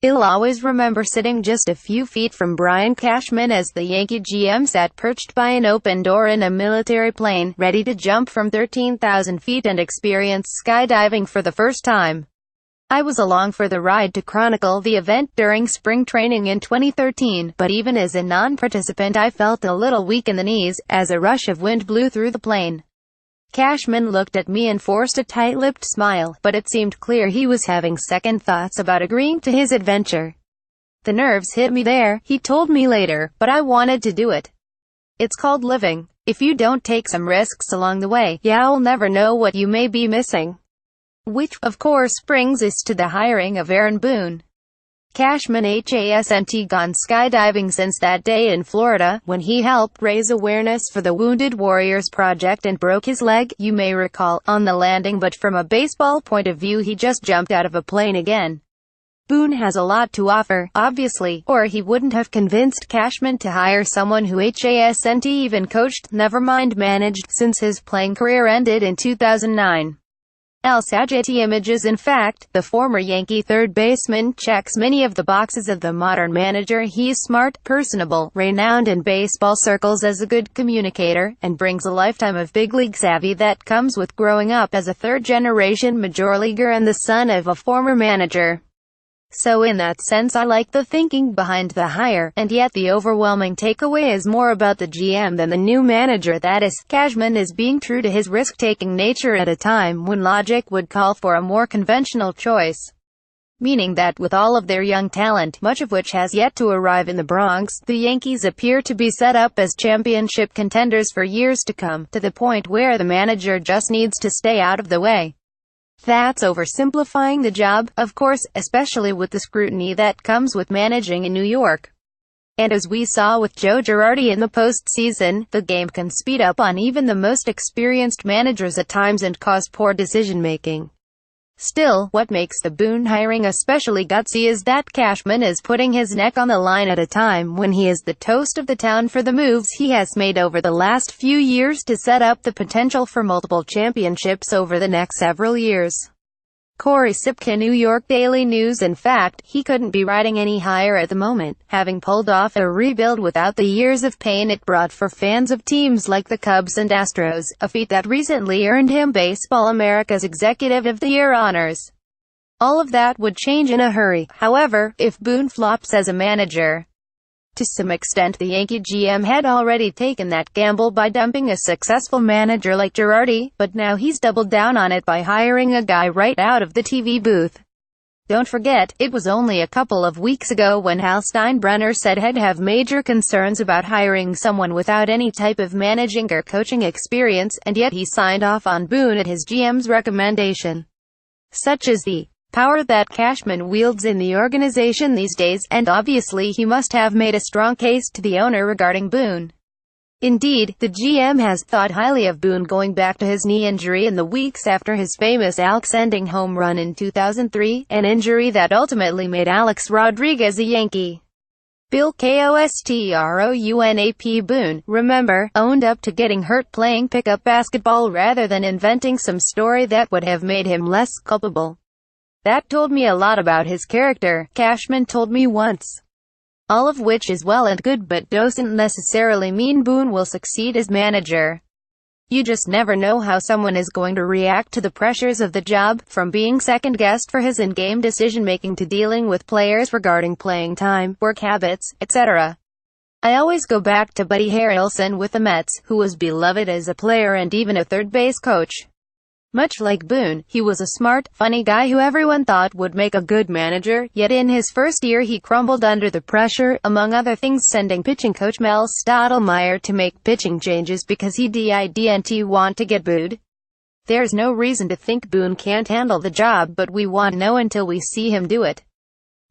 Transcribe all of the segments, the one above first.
I'll always remember sitting just a few feet from Brian Cashman as the Yankee GM sat perched by an open door in a military plane, ready to jump from 13,000 feet and experience skydiving for the first time. I was along for the ride to chronicle the event during spring training in 2013, but even as a non-participant I felt a little weak in the knees, as a rush of wind blew through the plane. Cashman looked at me and forced a tight-lipped smile, but it seemed clear he was having second thoughts about agreeing to his adventure. "The nerves hit me there," he told me later, "but I wanted to do it. It's called living. If you don't take some risks along the way, you'll never know what you may be missing." Which, of course, brings us to the hiring of Boone. Cashman hasn't gone skydiving since that day in Florida, when he helped raise awareness for the Wounded Warriors Project and broke his leg, you may recall, on the landing, but from a baseball point of view he just jumped out of a plane again. Boone has a lot to offer, obviously, or he wouldn't have convinced Cashman to hire someone who hasn't even coached, never mind managed, since his playing career ended in 2009. Images. In fact, the former Yankee third baseman checks many of the boxes of the modern manager. He's smart, personable, renowned in baseball circles as a good communicator, and brings a lifetime of big league savvy that comes with growing up as a third-generation major leaguer and the son of a former manager. So in that sense I like the thinking behind the hire, and yet the overwhelming takeaway is more about the GM than the new manager. That is, Cashman is being true to his risk-taking nature at a time when logic would call for a more conventional choice. Meaning that with all of their young talent, much of which has yet to arrive in the Bronx, the Yankees appear to be set up as championship contenders for years to come, to the point where the manager just needs to stay out of the way. That's oversimplifying the job, of course, especially with the scrutiny that comes with managing in New York. And as we saw with Joe Girardi in the postseason, the game can speed up on even the most experienced managers at times and cause poor decision-making. Still, what makes the Boone hiring especially gutsy is that Cashman is putting his neck on the line at a time when he is the toast of the town for the moves he has made over the last few years to set up the potential for multiple championships over the next several years. Corey Sipka, New York Daily News. In fact, he couldn't be riding any higher at the moment, having pulled off a rebuild without the years of pain it brought for fans of teams like the Cubs and Astros, a feat that recently earned him Baseball America's Executive of the Year honors. All of that would change in a hurry, however, if Boone flops as a manager. To some extent the Yankee GM had already taken that gamble by dumping a successful manager like Girardi, but now he's doubled down on it by hiring a guy right out of the TV booth. Don't forget, it was only a couple of weeks ago when Hal Steinbrenner said he'd have major concerns about hiring someone without any type of managing or coaching experience, and yet he signed off on Boone at his GM's recommendation. Such is the power that Cashman wields in the organization these days, and obviously he must have made a strong case to the owner regarding Boone. Indeed, the GM has thought highly of Boone going back to his knee injury in the weeks after his famous Alex-ending home run in 2003, an injury that ultimately made Alex Rodriguez a Yankee. Bill Kostrounap Boone, remember, owned up to getting hurt playing pickup basketball rather than inventing some story that would have made him less culpable. "That told me a lot about his character," Cashman told me once. All of which is well and good, but doesn't necessarily mean Boone will succeed as manager. You just never know how someone is going to react to the pressures of the job, from being second-guessed for his in-game decision-making to dealing with players regarding playing time, work habits, etc. I always go back to Buddy Harrelson with the Mets, who was beloved as a player and even a third-base coach. Much like Boone, he was a smart, funny guy who everyone thought would make a good manager, yet in his first year he crumbled under the pressure, among other things sending pitching coach Mel Stottlemyre to make pitching changes because he didn't want to get booed. There's no reason to think Boone can't handle the job, but we won't know until we see him do it.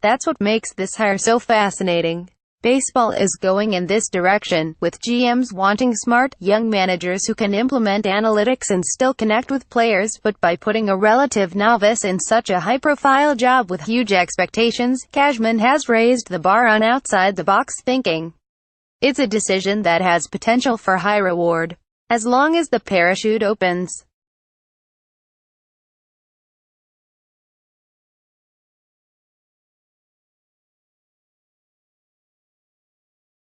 That's what makes this hire so fascinating. Baseball is going in this direction, with GMs wanting smart, young managers who can implement analytics and still connect with players, but by putting a relative novice in such a high-profile job with huge expectations, Cashman has raised the bar on outside-the-box thinking. It's a decision that has potential for high reward, as long as the parachute opens.